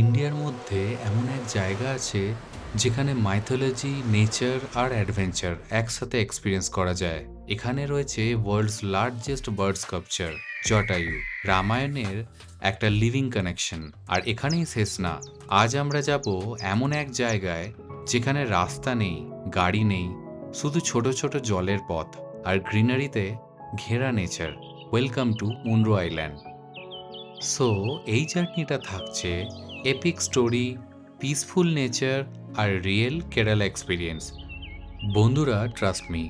ইন্ডিয়ার মধ্যে এমন এক জায়গা আছে যেখানে মাইথোলজি, নেচার আর অ্যাডভেঞ্চার একসাথে এক্সপিরিয়েন্স করা যায়। এখানে রয়েছে world's largest bird sculpture Jatayu, রামায়ণের একটা লিভিং কানেকশন। আর এখানেই শেষ না, আজ আমরা যাব এমন এক জায়গায় যেখানে রাস্তা নেই, গাড়ি নেই, শুধু ছোট ছোট জলের পথ আর গ্রিনারিতে ঘেরা nature. Welcome to Munro island. So এই জার্নিটা থাকছে এপিক স্টোরি, পিসফুল নেচার আর রিয়েল কেরালা এক্সপিরিয়েন্স। বন্ধুরা, ট্রাস্ট মি,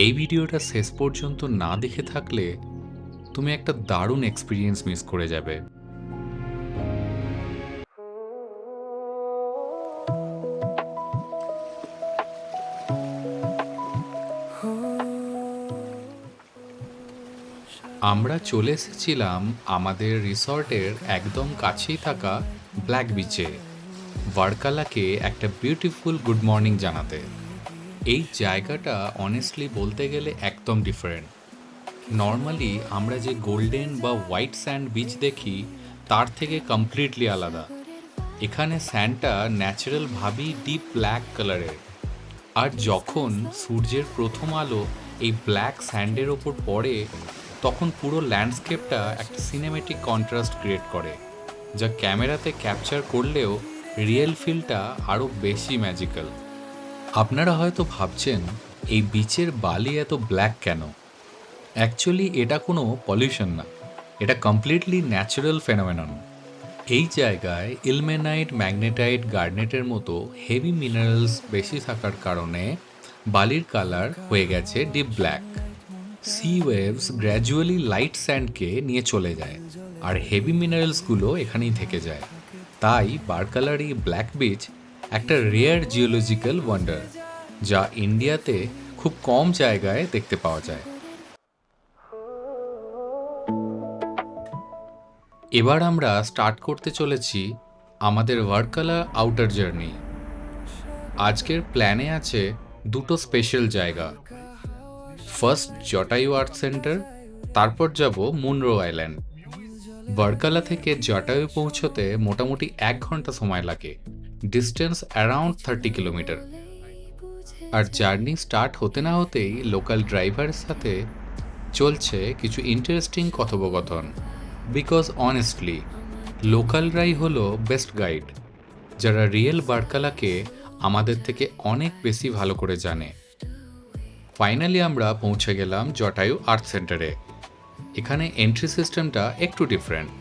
এই ভিডিওটা শেষ পর্যন্ত না দেখে থাকলে তুমি একটা দারুণ এক্সপিরিয়েন্স মিস করে যাবে। আমরা চলে এসেছিলাম আমাদের রিসর্টের একদম কাছেই থাকা ব্ল্যাক বিচে, ভার্কালাকে একটা বিউটিফুল গুড মর্নিং জানাতে। এই জায়গাটা অনেস্টলি বলতে গেলে একদম ডিফারেন্ট। নর্মালি আমরা যে গোল্ডেন বা হোয়াইট স্যান্ড বিচ দেখি তার থেকে কমপ্লিটলি আলাদা। এখানে স্যান্ডটা ন্যাচারালভাবেই ডিপ ব্ল্যাক কালারের, আর যখন সূর্যের প্রথম আলো এই ব্ল্যাক স্যান্ডের ওপর পড়ে তখন পুরো ল্যান্ডস্কেপটা একটা সিনেমেটিক কন্ট্রাস্ট ক্রিয়েট করে, যা ক্যামেরাতে ক্যাপচার করলেও রিয়েল ফিলটা আরও বেশি ম্যাজিক্যাল। আপনারা হয়তো ভাবছেন এই বিচের বালি এত ব্ল্যাক কেন। অ্যাকচুয়ালি এটা কোনো পলিউশন না, এটা কমপ্লিটলি ন্যাচারাল ফেনোমেনন। এই জায়গায় ইলমেনাইট, ম্যাগনেটাইট, গার্নেটের মতো হেভি মিনারেলস বেশি থাকার কারণে বালির কালার হয়ে গেছে deep black. Sea waves gradually light স্যান্ডকে নিয়ে চলে যায়, আর হেভি মিনারেলসগুলো এখানেই থেকে যায়। তাই বারকালার এই ব্ল্যাক বিচ একটা রেয়ার জিওলজিক্যাল ওয়ান্ডার, যা ইন্ডিয়াতে খুব কম জায়গায় দেখতে পাওয়া যায়। এবার আমরা স্টার্ট করতে চলেছি আমাদের ভার্কালা আউটার জার্নি। আজকের প্ল্যানে আছে দুটো স্পেশাল জায়গা। ফার্স্ট জটায়ু আর্ট সেন্টার, তারপর যাব মুনরো আইল্যান্ড। ভার্কালা থেকে জটায়ু পৌঁছতে মোটামুটি 1 ঘন্টা সময় লাগে, ডিস্টেন্স অ্যারাউন্ড 30 কিলোমিটার। আর জার্নি স্টার্ট হতে না হতেই লোকাল ড্রাইভারের সাথে চলছে কিছু ইন্টারেস্টিং কথোপকথন। বিকজ অনেস্টলি লোকালরাই হলো বেস্ট গাইড, যারা রিয়েল বার্কালাকে আমাদের থেকে অনেক বেশি ভালো করে জানে। ফাইনালি আমরা পৌঁছে গেলাম জটায়ু আর্ট সেন্টারে। এখানে এন্ট্রি সিস্টেমটা একটু ডিফারেন্ট।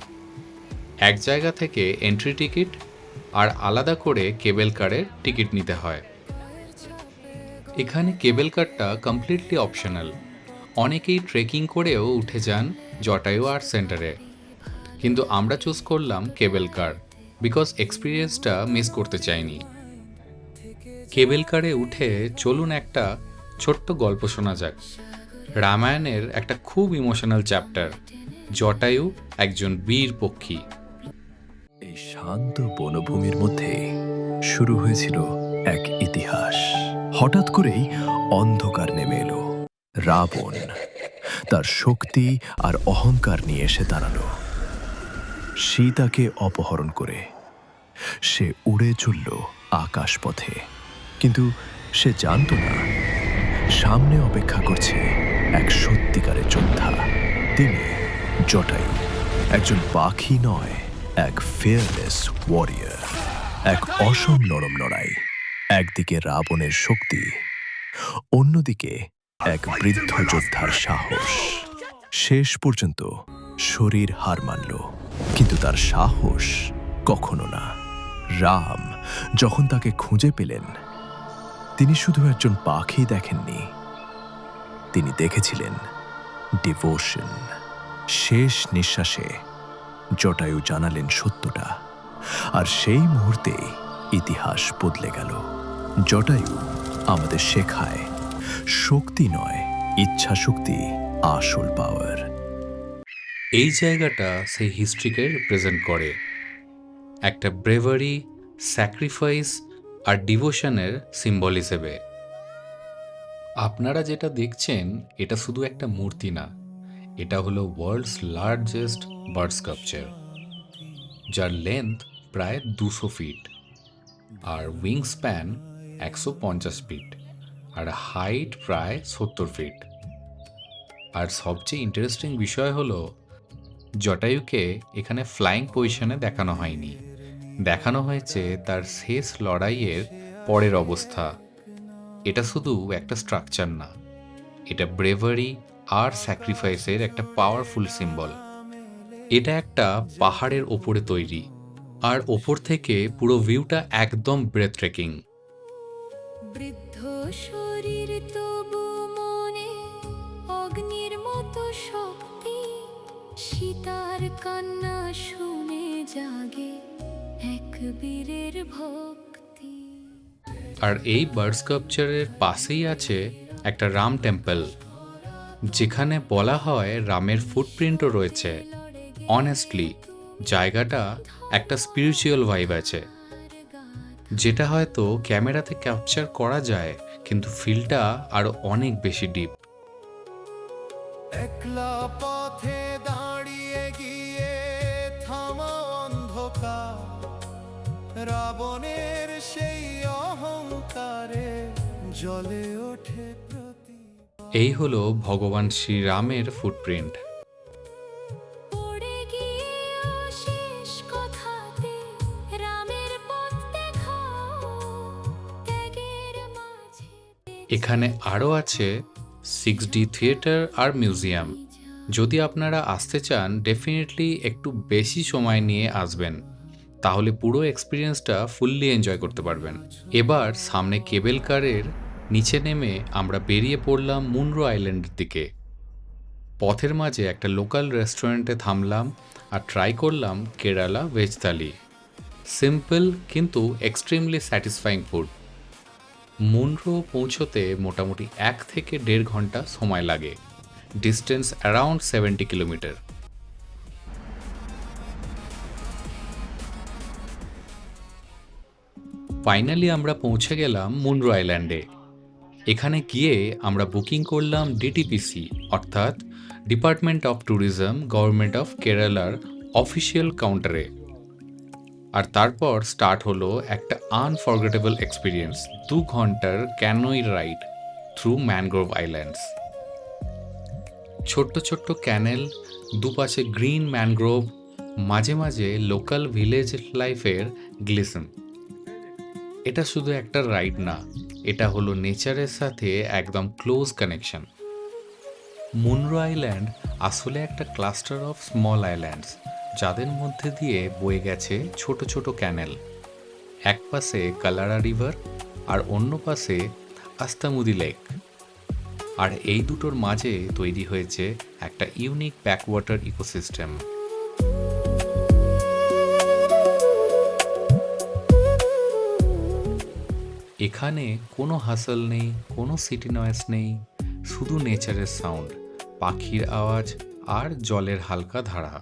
এক জায়গা থেকে এন্ট্রি টিকিট আর আলাদা করে কেবল কারের টিকিট নিতে হয়। এখানে কেবল কারটা কমপ্লিটলি অপশনাল। অনেকেই ট্রেকিং করেও উঠে যান জটায়ু আর্ট সেন্টারে, কিন্তু আমরা চুজ করলাম কেবল কার বিকজ এক্সপিরিয়েন্সটা মিস করতে চাইনি। কেবল কারে উঠে চলুন একটা ছোট্ট গল্প শোনা যাক। রামায়ণের একটা খুব ইমোশনাল চ্যাপ্টার, জটায়ু একজন বীর পক্ষী। এই শান্ত বনভূমির মধ্যে শুরু হয়েছিল এক ইতিহাস। হঠাৎ করেই অন্ধকার নেমে এলো। রাবণ তার শক্তি আর অহংকার নিয়ে এসে দাঁড়ালো। সীতাকে অপহরণ করে সে উড়ে চলল আকাশপথে, কিন্তু সে জানত না সামনে অপেক্ষা করছে এক সত্যিকারের যোদ্ধা। তিনি জটায়ু, একজন পাখি নয়, এক ফিয়ারলেস ওয়ারিয়র, এক অসম নরম লড়াই। একদিকে রাবণের শক্তি, অন্যদিকে এক বৃদ্ধ যোদ্ধার সাহস। শেষ পর্যন্ত শরীর হার মানল, কিন্তু তার সাহস কখনো না। রাম যখন তাকে খুঁজে পেলেন, তিনি শুধু একজন পাখি দেখেননি, তিনি দেখেছিলেন ডিভোশন। শেষ নিঃশ্বাসে জটায়ু জানালেন সত্যটা, আর সেই মুহূর্তে ইতিহাস বদলে গেল। জটায়ু আমাদের শেখায় শক্তি নয়, ইচ্ছা শক্তি আসল পাওয়ার। এই জায়গাটা সেই হিস্ট্রিকে রিপ্রেজেন্ট করে, একটা ব্রেভারি, স্যাক্রিফাইস আর ডিভোশনের সিম্বল হিসেবে। আপনারা যেটা দেখছেন এটা শুধু একটা মূর্তি না, এটা হলো ওয়ার্ল্ডস লার্জেস্ট বার্ড স্কাল্পচার, যার লেন্থ প্রায় 200 ফিট, আর উইং স্প্যান 150 ফিট, আর হাইট প্রায় 70 ফিট। আর সবচেয়ে ইন্টারেস্টিং বিষয় হলো জটায়ুকে এখানে ফ্লাইং পজিশনে দেখানো হয়নি, দেখানো হয়েছে তার শেষ লড়াইয়ের পরের অবস্থা। এটা শুধু একটা স্ট্রাকচার না, এটা ব্রেভারি আর স্যাক্রিফাইসের একটা পাওয়ারফুল সিম্বল। এটা একটা পাহাড়ের ওপরে তৈরি, আর ওপর থেকে পুরো ভিউটা একদম ব্রেথ ট্রেকিং। বৃদ্ধ শরীর তবু মনে অগ্নির মতো শক্তি, সীতার কান্না শুনে জাগে এক বীরের ভক্তি। আর এই বার্ড স্কাল্পচারের পাশেই আছে একটা রাম টেম্পল, যেখানে বলা হয় রামের ফুটপ্রিন্টও রয়েছে। অনেস্টলি জায়গাটা একটা স্পিরিচুয়াল ভাইব আছে, যেটা হয়তো ক্যামেরাতে ক্যাপচার করা যায়, কিন্তু ফিলটা আরো অনেক বেশি ডিপ। একলা পথে দাঁড়িয়ে গিয়ে থামা অন্ধকার, রাবণের সেই অহংকারে জ্বলে ওঠে প্রতি। এই হলো ভগবান শ্রীরামের ফুটপ্রিন্ট। পড়ে গিয়ে অশেষ কথাতে রামের পথ দেখাও, ত্যাগের মাঝে এখানে আরও আছে 6D থিয়েটার আর মিউজিয়াম। যদি আপনারা আসতে চান, ডেফিনেটলি একটু বেশি সময় নিয়ে আসবেন, তাহলে পুরো এক্সপিরিয়েন্সটা ফুললি এনজয় করতে পারবেন। এবার সামনে কেবল কারের নিচে নেমে আমরা বেরিয়ে পড়লাম মুনরো আইল্যান্ডের দিকে। পথের মাঝে একটা লোকাল রেস্টুরেন্টে থামলাম আর ট্রাই করলাম কেরালা ভেজ থালি। সিম্পল কিন্তু এক্সট্রিমলি স্যাটিসফাইং ফুড। মুনরো পৌঁছতে মোটামুটি 1 থেকে 1.5 ঘন্টা সময় লাগে, ডিস্টেন্স অ্যারাউন্ড 70 কিলোমিটার। ফাইনালি আমরা পৌঁছে গেলাম মুনরো আইল্যান্ডে। এখানে গিয়ে আমরা বুকিং করলাম ডিটিপিসি, অর্থাৎ department of tourism, government of কেরালার অফিসিয়াল কাউন্টারে। আর তারপর স্টার্ট হলো একটা আনফরগেটেবল এক্সপিরিয়েন্স, 2 ঘন্টার ক্যানোই রাইড থ্রু ম্যানগ্রোভ আইল্যান্ডস। ছোট্ট ছোট্ট ক্যানেল, দুপাশে গ্রিন ম্যানগ্রোভ, মাঝে মাঝে লোকাল ভিলেজ লাইফের গ্লিসন। এটা শুধু একটা রাইড না, এটা হলো নেচারের সাথে একদম ক্লোজ কানেকশন। মুনরো আইল্যান্ড আসলে একটা ক্লাস্টার অফ স্মল আইল্যান্ডস, যাদের মধ্যে দিয়ে বয়ে গেছে ছোট ছোট ক্যানেল। এক পাশে কালারা রিভার আর অন্য পাশে আস্তামুদি লেক। আর এই দুটোর মাঝে তৈরি হয়েছে একটা ইউনিক ব্যাকওয়াটার ইকোসিস্টেম। এখানে কোনো হাসল নেই, কোনো সিটি নয়েজ নেই, শুধু নেচারের সাউন্ড, পাখির আওয়াজ আর জলের হালকা ধারা।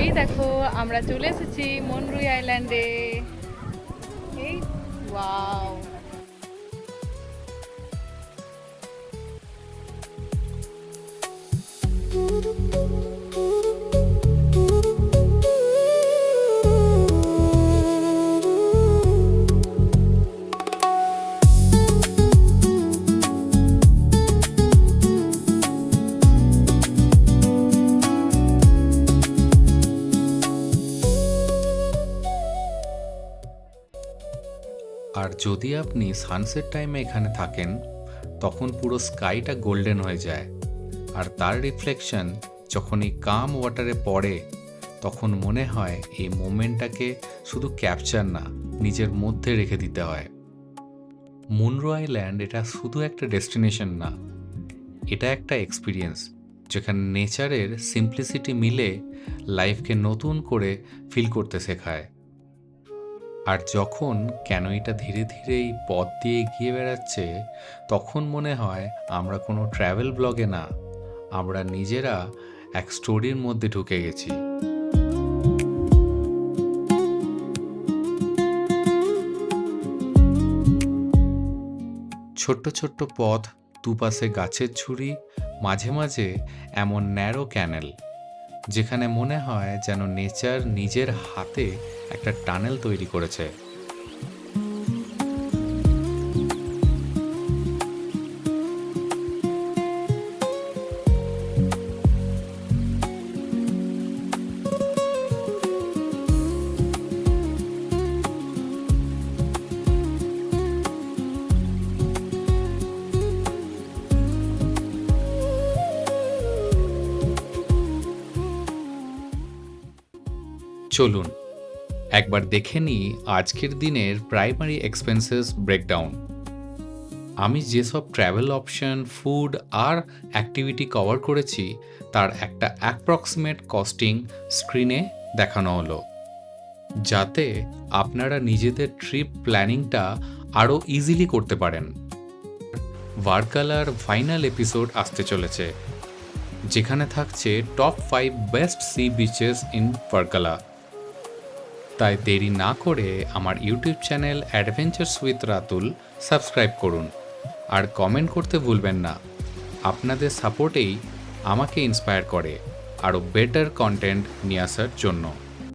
এই দেখো আমরা চলে এসেছি মনরুই আইল্যান্ডে। এই ওয়াও, আর যদি আপনি সানসেট টাইমে এখানে থাকেন তখন পুরো স্কাইটা গোল্ডেন হয়ে যায়, আর তার রিফ্লেকশন যখন এই কাম ওয়াটারে পড়ে তখন মনে হয় এই মোমেন্টটাকে শুধু ক্যাপচার না, নিজের মধ্যে রেখে দিতে হয়। মুনরো আইল্যান্ড এটা শুধু একটা ডেস্টিনেশন না, এটা একটা এক্সপিরিয়েন্স যেখানে নেচারের সিম্পলিসিটি মিলে লাইফকে নতুন করে ফিল করতে শেখায়। আর যখন ক্যানোয়িটা ধীরে ধীরে এই পথ দিয়ে এগিয়ে বেড়াচ্ছে তখন মনে হয় আমরা কোনো ট্র্যাভেল ব্লগে না, আমরা নিজেরা এক স্টোরির মধ্যে ঢুকে গেছি। ছোট্ট ছোট্ট পথ, দুপাশে গাছের ঝুড়ি, মাঝে মাঝে এমন ন্যারো ক্যানেল যেখানে মনে হয় যেন নেচার নিজের হাতে একটা টানেল তৈরি করেছে। চলুন একবার দেখে নিই আজকের দিনের প্রাইমারি এক্সপেন্সেস ব্রেকডাউন। আমি যেসব ট্র্যাভেল অপশন, ফুড আর অ্যাক্টিভিটি কভার করেছি তার একটা অ্যাপ্রক্সিমেট কস্টিং স্ক্রিনে দেখানো হলো, যাতে আপনারা নিজেদের ট্রিপ প্ল্যানিংটা আরও ইজিলি করতে পারেন। ভার্কালার ফাইনাল এপিসোড আসতে চলেছে, যেখানে থাকছে top 5 best sea beaches in Varkala. তাই দেরি না করে আমার YouTube channel adventures with Ratul subscribe করুন আর কমেন্ট করতে ভুলবেন না। আপনাদের সাপোর্টেই আমাকে ইন্সপায়ার করে আরও বেটার কন্টেন্ট নিয়ে আসার জন্য।